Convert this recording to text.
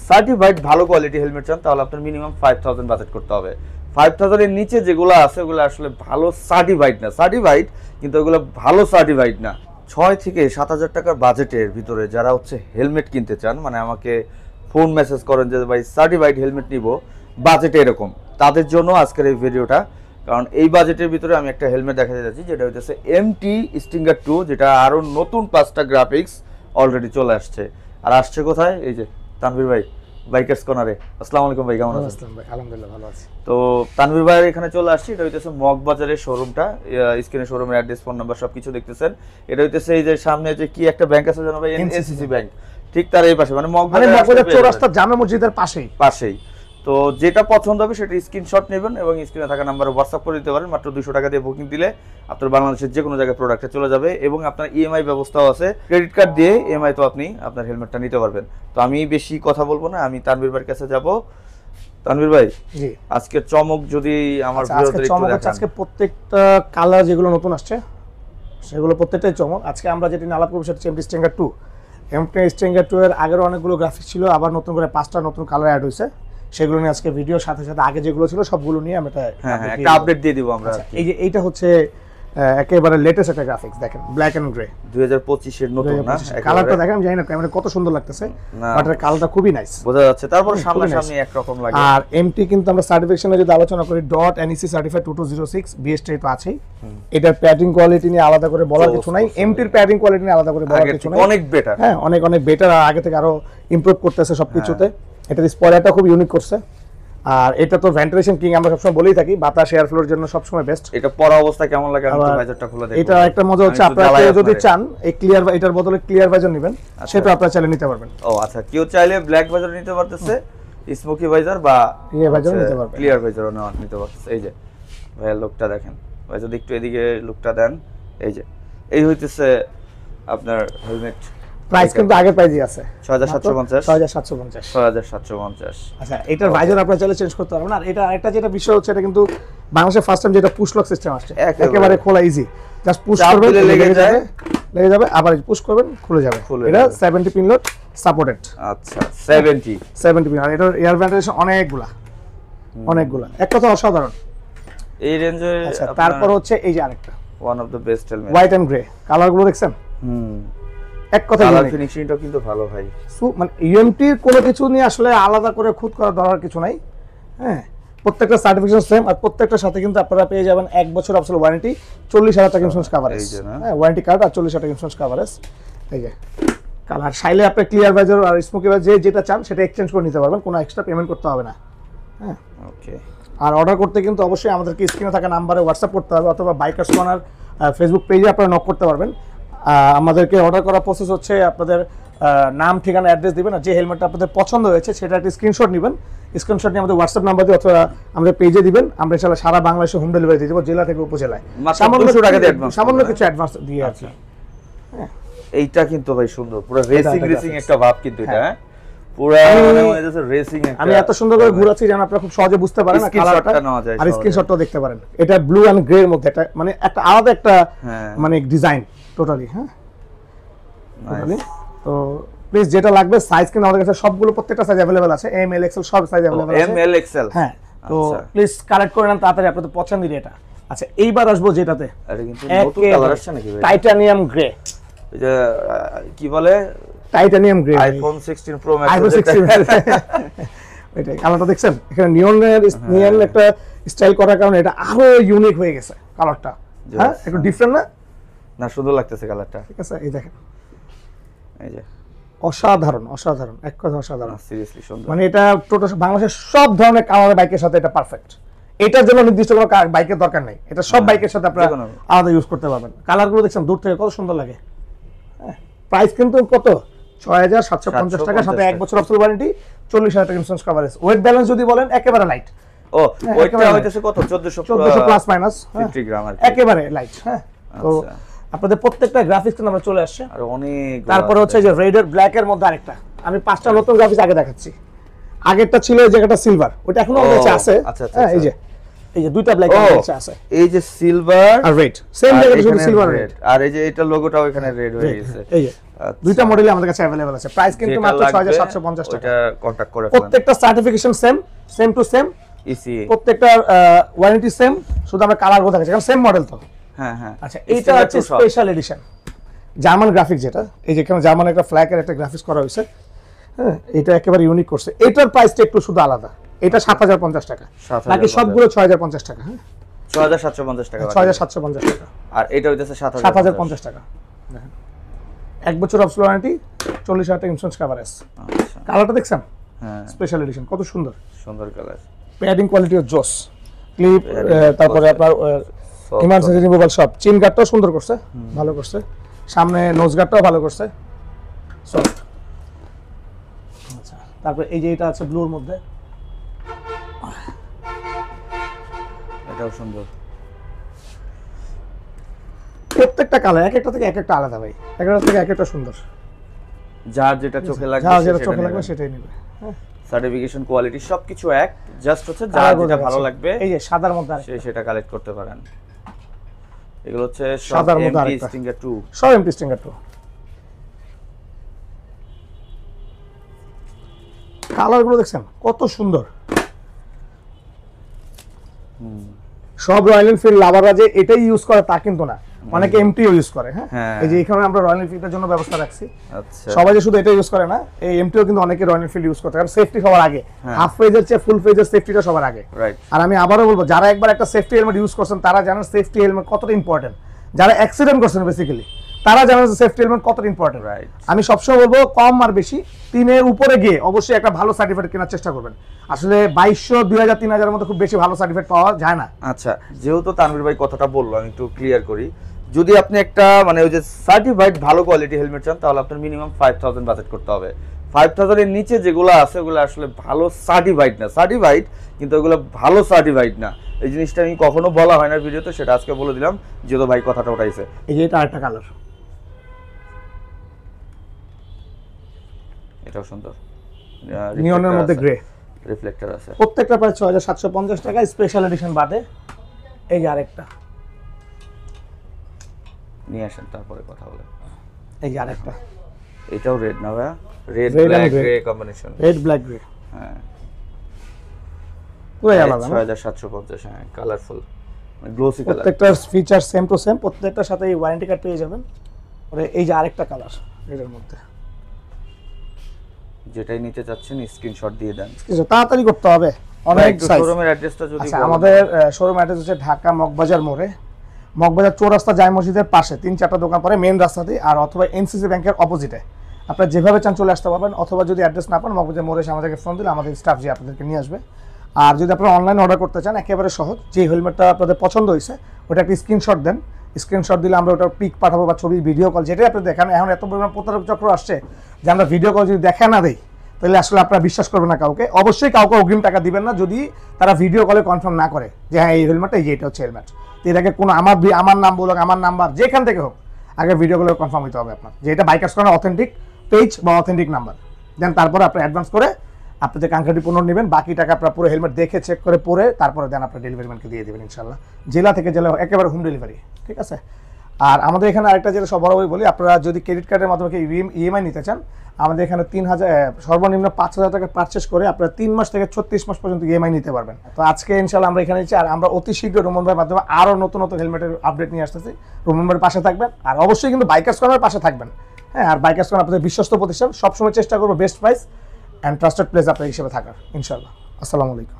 Certified ভালো quality helmet চান তাহলে আপনার মিনিমাম 5000 বাজেট করতে হবে। 5000 এর নিচে যেগুলো আছে ওগুলো আসলে ভালো সার্টিফাইড না, সার্টিফাইড কিন্তু ওগুলো ভালো সার্টিফাইড না। 6 থেকে 7000 টাকার বাজেটের ভিতরে যারা হচ্ছে হেলমেট কিনতে চান, মানে আমাকে ফোন মেসেজ করেন যে ভাই সার্টিফাইড হেলমেট নিব, বাজেট এরকম, তাদের জন্য আজকের এই ভিডিওটা। কারণ এই বাজেটের ভিতরে আমি একটা হেলমেট দেখাতে যাচ্ছি যেটা হচ্ছে এমটি স্টিঙ্গার 2, যেটা আরো নতুন 5টা গ্রাফিক্স অলরেডি চলে আসছে। আর আসছে কোথায়? এই যে তানভীর ভাই, বাইকার্স কর্নারে। আসসালামু আলাইকুম ভাই, কেমন আছেন? আসসালাম ভাই, আলহামদুলিল্লাহ ভালো আছি। তো তানভীর ভাইয়ের এখানে চলে আসছি। এটা হইতেছে মগবাজারের শোরুমটা, স্ক্রিনে শোরুমের অ্যাড্রেস, ফোন নাম্বার সবকিছু দেখতেছেন। এটা হইতেছে এই যে সামনে যে কি একটা ব্যাংক আছে জানো ভাই, এনসিসি ব্যাংক, ঠিক তার এই পাশে, মানে মগবাজার চৌরাস্তা জামে মসজিদের পাশেই। তো যেটা পছন্দ হবে সেটা স্ক্রিনশট নেবেন এবং স্ক্রিনে থাকা নাম্বারে হোয়াটসঅ্যাপ করে দিতে পারেন। মাত্র 200 টাকা দিয়ে বুকিং দিলে আপনার বাংলাদেশের যে কোনো জায়গায় প্রোডাক্টে চলে যাবে এবং আপনার ইএমআই ব্যবস্থাও আছে। ক্রেডিট কার্ড দিয়ে ইএমআই তো আপনি আপনার হেলমেটটা নিতে পারবেন। তো আমি বেশি কথা বলবো না, আমি তানভীর ভাইয়ের কাছে যাব। তানভীর ভাই, জি, আজকের চমক যদি আমার ভিউয়ারদের একটু দেখান। আজকে প্রত্যেকটা কালার যেগুলো নতুন আসছে সেগুলো প্রত্যেকটাই চমক। আজকে আমরা যেটি আলাপ করব সেটা হচ্ছে এমটি স্টিঙ্গার 2। এমটি স্টিঙ্গার 2 এর আগের অনেকগুলো গ্রাফিক্স ছিল, আবার নতুন করে 5টা নতুন কালার অ্যাড হয়েছে। সেগুলো নিয়ে আজকে ভিডিওর সাথে সাথে আগে যেগুলো ছিল সবগুলো নিয়ে আমরা একটা আপডেট দিয়ে দিব আমরা। এই যে এইটা হচ্ছে একেবারে লেটেস্ট একটা গ্রাফিক্স, দেখেন ব্ল্যাক এন্ড গ্রে 2025 এর নতুন না, কালারটা দেখেন, জানি না ক্যামেরা কত সুন্দর লাগতেছে, বাট এর কালারটা খুবই নাইস বোঝা যাচ্ছে। তারপর সামনাসামনি এক রকম লাগে। আর এমটি কিন্তু আমরা সার্টিফিকেশনে যদি আলোচনা করি .NEC সার্টিফাইড 2206 BS3 তো আছেই। এটার প্যাডিং কোয়ালিটি নিয়ে আলাদা করে বলার কিছু নাই, এমটির প্যাডিং কোয়ালিটি নিয়ে আলাদা করে বলার কিছু নাই, অনেক বেটার। হ্যাঁ, অনেক অনেক বেটার, আগে থেকে আরো ইমপ্রুভ করতেছে সবকিছুতে। এটার স্পয়লারটা খুব ইউনিক করছে। আর এটা তো ভেন্টিলেশন কিং, আমরা সবসময় বলেই থাকি, বাতাস এয়ার ফ্লোর জন্য সবসময় বেস্ট। এটা পরা অবস্থা কেমন লাগে আমি তো ভাইজারটা খুলে দেখব। এটা একটা মজা হচ্ছে, আপনারা যদি চান এই ক্লিয়ার, এটার বদলে ক্লিয়ার ভাইজার নেবেন, সেটা আপনারা চাইলে নিতে পারবেন। ও আচ্ছা, কেউ চাইলে ব্ল্যাক ভাইজার নিতে পারতেছে, স্মোকি ভাইজার বা ক্লিয়ার ভাইজার নিতে পারবেন, ক্লিয়ার ভাইজারও নিতে পারতেছে। এই যে ভাইয়ের লুকটা দেখেন, ভাই যদি একটু এদিকে লুকটা দেন, এই যে এই হইতেছে আপনার হেলমেট। প্রাইস কিন্তু আগের প্রাইসই আছে 6750। আচ্ছা, এটার ভাইজার আপনারা চাইলে চেঞ্জ করতে পারবেন। আর এটা একটা যেটা বিষয় হচ্ছে, এটা কিন্তু বাংলাদেশে ফার্স্ট টাইম যেটা পুশ লক সিস্টেম আসছে, একেবারে খোলা ইজি, জাস্ট পুশ করবেন লেগে যাবে, আবার পুশ করবেন খুলে যাবে। এটা 70 পিন লোড সাপোর্টেড। আচ্ছা, 70 পিন। আর এটার এয়ার ভেন্টিলেশন অনেকগুলা, এক কথা অসাধারণ এই রেঞ্জে। আচ্ছা, তারপর হচ্ছে এই যে আরেকটা one of the best helmet, white and grey কালারগুলো দেখছেন, এক কথা কালার ফিনিশিংটা কিন্তু ভালো ভাই। মানে ইএমটির কোনো কিছু নিয়ে আসলে আলাদা করে খুদ করার দরকার কিছু নাই। হ্যাঁ, প্রত্যেকটা সার্টিফিকেশন সেম, আর প্রত্যেকটার সাথে কিন্তু আপনারা পেয়ে যাবেন 1 বছর অফিসিয়াল ওয়ারেন্টি, 40,000 টাকা ইন্স্যুরেন্স কভারেজ। হ্যাঁ, ওয়ারেন্টি কার্ড আর 40,000 টাকা ইন্স্যুরেন্স কভারেজ। এই যে কালার চাইলে আপনি ক্লিয়ার ভাইজার আর স্মোকি ভাইজার যেটা চান সেটা এক্সচেঞ্জ করে নিতে পারবেন, কোনো এক্সট্রা পেমেন্ট করতে হবে না। হ্যাঁ, ওকে। আর অর্ডার করতে কিন্তু অবশ্যই আমাদেরকে স্ক্রিনে থাকা নাম্বারে হোয়াটসঅ্যাপ করতে হবে, অথবা বাইকার্স কর্নার ফেসবুক পেজে আপনারা নক করতে পারবেন। আমাদেরকে অর্ডার করার প্রসেস হচ্ছে, আপনাদের নাম, ঠিকানা, অ্যাড্রেস দিবেন, আর যে হেলমেটটা আপনাদের পছন্দ হয়েছে সেটা একটা স্ক্রিনশট নেবেন। স্ক্রিনশট নিয়ে আমাদের হোয়াটসঅ্যাপ নাম্বার দিয়ে অথবা আমাদের পেজে দিবেন, আমরা ইনশাআল্লাহ সারা বাংলাদেশে হোম ডেলিভারি দিয়ে দেবো, জেলা থেকে উপজেলায়। সামান্য কিছু অ্যাডভান্স দিয়ে আছে। হ্যাঁ, এইটা কিন্তু ভাই সুন্দর, পুরো রেসিং একটা ভাব কিন্তু এটা। হ্যাঁ, পুরো মনে হয় যে রেসিং একটা। আমি এত সুন্দর করে ঘুরাচ্ছি যেন আপনারা খুব সহজে বুঝতে পারেন না কালারটা, আর স্ক্রিনশটটাও দেখতে পারেন। এটা ব্লু এন্ড গ্রে এর মধ্যে, এটা মানে একটা আলাদা একটা মানে ডিজাইন টোটালি। হ্যাঁ, তো প্লিজ যেটা লাগবে সাইজ কিন্তু আমাদের কাছে সবগুলো, প্রত্যেকটা সাইজ अवेलेबल আছে, এম এল এক্সেল সব সাইজ अवेलेबल আছে। এম এল এক্সেল, হ্যাঁ, তো প্লিজ কালেক্ট করে নেন তাড়াতাড়ি, আপনাদের পছন্দের এটা। আচ্ছা, এইবার আসবো যেটাতে, এটা কিন্তু নতুন কালার আসছে নাকি ভাই? টাইটানিয়াম গ্রে, এটা কি বলে, titanium grey, iPhone 16 pro max. এটা কালারটা দেখছেন, এখানে নিয়ন একটা স্টাইল করার কারণে এটা আরো ইউনিক হয়ে গেছে কালারটা। হ্যাঁ, একটু ডিফারেন্ট না, সুন্দর লাগতেছে কালারটা। ঠিক আছে, এই দেখেন, এই যে অসাধারণ, এক কথা অসাধারণ, সিরিয়াসলি সুন্দর। মানে এটা টোটাল বাংলাদেশের সব ধরনের কালারের বাইকের সাথে এটা পারফেক্ট। এটার জন্য নির্দিষ্ট কোনো বাইকের দরকার নেই, এটা সব বাইকের সাথে আপনারা আলাদা ইউজ করতে পারবেন। কালারগুলো দেখছেন দূর থেকে কত সুন্দর লাগে। হ্যাঁ, প্রাইস কিন্তু কত, 6,750 টাকা, সাথে 1 বছর অফিসিয়াল ওয়ারেন্টি, 40,000 টাকা ইন্স্যুরেন্স কভারেজ। ওয়েট ব্যালেন্স যদি বলেন একেবারে লাইট। ও, ওয়েটটা হইতেছে কত, 1400 প্লাস মাইনাস 50 গ্রাম আর কি, একেবারে লাইট। হ্যাঁ, তো আপনাদের প্রত্যেকটা গ্রাফিক্স কিন্তু আমরা চলে আসছে, আর অনেক। তারপরে হচ্ছে যে রেড আর ব্ল্যাক এর মধ্যে আরেকটা, আমি 5টা নতুন গ্রাফিক্স আগে দেখাচ্ছি। আগেরটা ছিল এই জায়গাটা সিলভার, ওটা এখনো আমাদের কাছে আছে। হ্যাঁ, এই যে এই যে দুইটা ব্ল্যাক আছে, এই যে সিলভার আর রেড, সেম জায়গায় শুধু সিলভার রেড, আর এই যে এটা লোগোটাও এখানে রেড হয়ে গেছে। এই যে দুইটা মডেলই আমাদের কাছে अवेलेबल আছে, প্রাইস কিন্তু মাত্র 6750 টাকা। এটা কন্টাক্ট করে ফেলেন। প্রত্যেকটা certification same to same, ECA প্রত্যেকটা ওয়ারেন্টি সেম, শুধু আমরা কালার গুলো দেখাচ্ছি কারণ সেম মডেল তো। হ্যাঁ হ্যাঁ। আচ্ছা, এইটা হচ্ছে স্পেশাল এডিশন জার্মান গ্রাফিক, যেটা এই যে এখানে জার্মান একটা ফ্ল্যাগের একটা গ্রাফিক্স করা হয়েছে। হ্যাঁ, এটা একেবারে ইউনিক করছে। এটার প্রাইসটা একটু শুধু আলাদা, এটা 7050 টাকা, বাকি সবগুলো 6050 টাকা। হ্যাঁ, 6750 টাকা, 6750 টাকা। আর এটা হইতাছে 7050 টাকা। দেখেন, 1 বছর অফ ওয়ারেন্টি, 40000 টাকা ইন্স্যুরেন্স কভারেজ। আচ্ছা, কালারটা দেখছেন? হ্যাঁ, স্পেশাল এডিশন, কত সুন্দর সুন্দর কালার। প্যাডিং কোয়ালিটি অফ জোস, ক্লিপ, তারপরে আপনার ইমার্জেন্সি রিমুভাল সব। চিন গার্ডটাও সুন্দর করছে, ভালো করছে। সামনে নোজ গার্ডটাও ভালো করছে, সফট। আচ্ছা, তারপরে এই যে এটা আছে ব্লুর মধ্যে, এটাও সুন্দর। প্রত্যেকটা কালার এক একটা থেকে এক একটা আলাদা ভাই, একটা থেকে এক একটা সুন্দর। যার যেটা চোখে লাগবে, যার যেটা চোখে লাগবে সেটাই নেবে। হ্যাঁ, সার্টিফিকেশন কোয়ালিটি সবকিছু এক, জাস্ট হচ্ছে যার যেটা ভালো লাগবে এই যে সাদার মধ্যে সে সেটা কালেক্ট করতে পারেন। এগুলো হচ্ছে সাদার সব মধ্যে এমপি আরেকটা। স্টিঙ্গার 2, সব এমপি স্টিঙ্গার 2। কালার গুলো দেখছেন কত সুন্দর। সব রয়্যাল এনফিল্ড লাভাররা যে এটাই ইউজ করে তা কিন্তু না, অনেকে এমটিও ইউজ করে। হ্যাঁ, এই যে এখানে আমরা রয়্যাল এনফিল্ডের জন্য ব্যবস্থা রাখছি। আচ্ছা, সবাই যে শুধু এটা ইউজ করে না, এই এমটিও কিন্তু অনেকে রয়্যাল এনফিল্ড ইউজ করতে, কারণ সেফটি সবার আগে। হাফ ফেজের চেয়ে ফুল ফেজের সেফটিটা সবার আগে। রাইট। আর আমি আবারও বলবো, যারা একবার একটা সেফটি হেলমেট ইউজ করছেন তারা জানেন সেফটি হেলমেট কতটা ইম্পর্টেন্ট। যারা অ্যাক্সিডেন্ট করছেন বেসিক্যালি তারা জানেন যে সেফটি হেলমেট কতটা ইম্পর্টেন্ট। রাইট। আমি সবসময় বলবো, কম আর বেশি 3-এর উপরে গিয়ে অবশ্যই একটা ভালো সার্টিফিকেট কেনার চেষ্টা করবেন। আসলে 2200, 2000, 3000 মধ্যে খুব বেশি ভালো সার্টিফিকেট পাওয়া যায় না। আচ্ছা, যেহেতু তানভীর ভাই কথাটা বললো, আমি একটু ক্লিয়ার করি। যদি আপনি একটা মানে ওই যে সার্টিফাইড ভালো কোয়ালিটি হেলমেট চান, তাহলে আপনার মিনিমাম 5000 বাজেট করতে হবে। 5000 এর নিচে যেগুলো আছে ওগুলো আসলে ভালো সার্টিফাইড না, সার্টিফাইড কিন্তু ওগুলো ভালো সার্টিফাইড না। এই জিনিসটা আমি কখনো বলা হয় না ভিডিওতে, সেটা আজকে বলে দিলাম যেহেতু ভাই কথাটা উঠাইছে। এই যে এটা আরেকটা কালার, এটাও সুন্দর, নিয়নের মধ্যে গ্রে, রিফ্লেক্টর আছে। প্রত্যেকটা প্রায় 6750 টাকা, স্পেশাল এডিশন বাদে। এই যে আরেকটা, নিয়ে আসেন তারপরে কথা বলে। এই যে আরেকটা, এটাও রেড না ভাই? Red Red and black grey। Grey combination. Red black grey, হ্যাঁ, পুরোই আলাদা না? 6750। হ্যাঁ, কালারফুল, মানে গ্লোসি কালার। প্রত্যেকটা ফিচার সেম টু সেম, প্রত্যেকটার সাথে এই ওয়ারেন্টি কার্ড পেয়ে যাবেন। পরে এই যে আরেকটা কালার এটার মধ্যে, যেটাই নিতে চাচ্ছেন স্ক্রিনশট দিয়ে দেন। কিছু তাড়াতাড়ি করতে হবে, অনেক সাইজ। শোরুমের অ্যাড্রেসটা যদি আচ্ছা, আমাদের শোরুম অ্যাড্রেস হচ্ছে ঢাকা মগবাজার মোড়ে, মগবাজার চৌরাস্তা জায় মসজিদের পাশে 3-4টা দোকান পরে মেইন রাস্তাতে, আর অথবা এনসিসি ব্যাংকের অপোজিটে। আপনারা যেভাবে চান চলে আসতে পারবেন, অথবা যদি অ্যাড্রেস না পান মগবাজার মোড়ে এসে আমাদেরকে ফোন দিলে আমাদের স্টাফ যে আপনাদেরকে নিয়ে আসবে। আর যদি আপনারা অনলাইন অর্ডার করতে চান, একেবারে সহজ। যে হেলমেটটা আপনাদের পছন্দ হয়েছে ওটা একটা স্ক্রিনশট দেন, স্ক্রিনশট দিলে আমরা ওটার পিক পাঠাবো বা ছবি, ভিডিও কল, যেটাই আপনি দেখান। এখন এত পরিমাণ প্রতারক চক্র আসছে যে আমরা ভিডিও কল যদি দেখা না দেই তাহলে আসলে আপনারা বিশ্বাস করবেন না কাউকে। অবশ্যই কাউকে অগ্রিম টাকা দিবেন না যদি তারা ভিডিও কলে কনফার্ম না করে যে হ্যাঁ এই হেলমেটটা, এই যে এটা হচ্ছে হেলমেট। তো এটাকে কোনো আমার নাম বলুক, আমার নাম্বার যেখান থেকে হোক, আগে ভিডিও কলে কনফার্ম হতে হবে আপনার যে এটা বাইকার্স কর্নার অথেন্টিক পেজ বা অথেন্টিক নাম্বার। দেন তারপরে আপনি অ্যাডভান্স করে আপনাদের কাঙ্ক্ষিত পণ্য নেবেন, বাকি টাকা আপনার পুরো হেলমেট দেখে চেক করে পরে তারপরে দেন আপনার ডেলিভারি ম্যানকে দিয়ে দেবেন ইনশাল্লাহ। জেলা থেকে জেলা একেবারে হোম ডেলিভারি, ঠিক আছে। আর আমাদের এখানে আরেকটা যেটা সব বরাবরই বলি, আপনারা যদি ক্রেডিট কার্ডের মাধ্যমে ইএমআই নিতে চান, আমাদের এখানে 3000 সর্বনিম্ন 5000 টাকা পারচেস করে আপনারা 3 মাস থেকে 36 মাস পর্যন্ত ইএমআই নিতে পারবেন। তো আজকে ইনশাল্লাহ আমরা এখানে আর আমরা অতি শীঘ্র রোমন ভাইয়ের মাধ্যমে আরও নতুন নতুন হেলমেটের আপডেট নিয়ে আসতেছি। রোমন ভাইয়ের পাশে থাকবেন, আর অবশ্যই কিন্তু বাইকার্স কর্নার পাশে থাকবেন। হ্যাঁ, আর বাইকার্স কর্নার আপনাদের বিশ্বস্ত প্রতিষ্ঠান, সবসময় চেষ্টা করবো best price and trusted place আপনার হিসেবে থাকার ইনশাল্লাহ। আসসালামু আলাইকুম।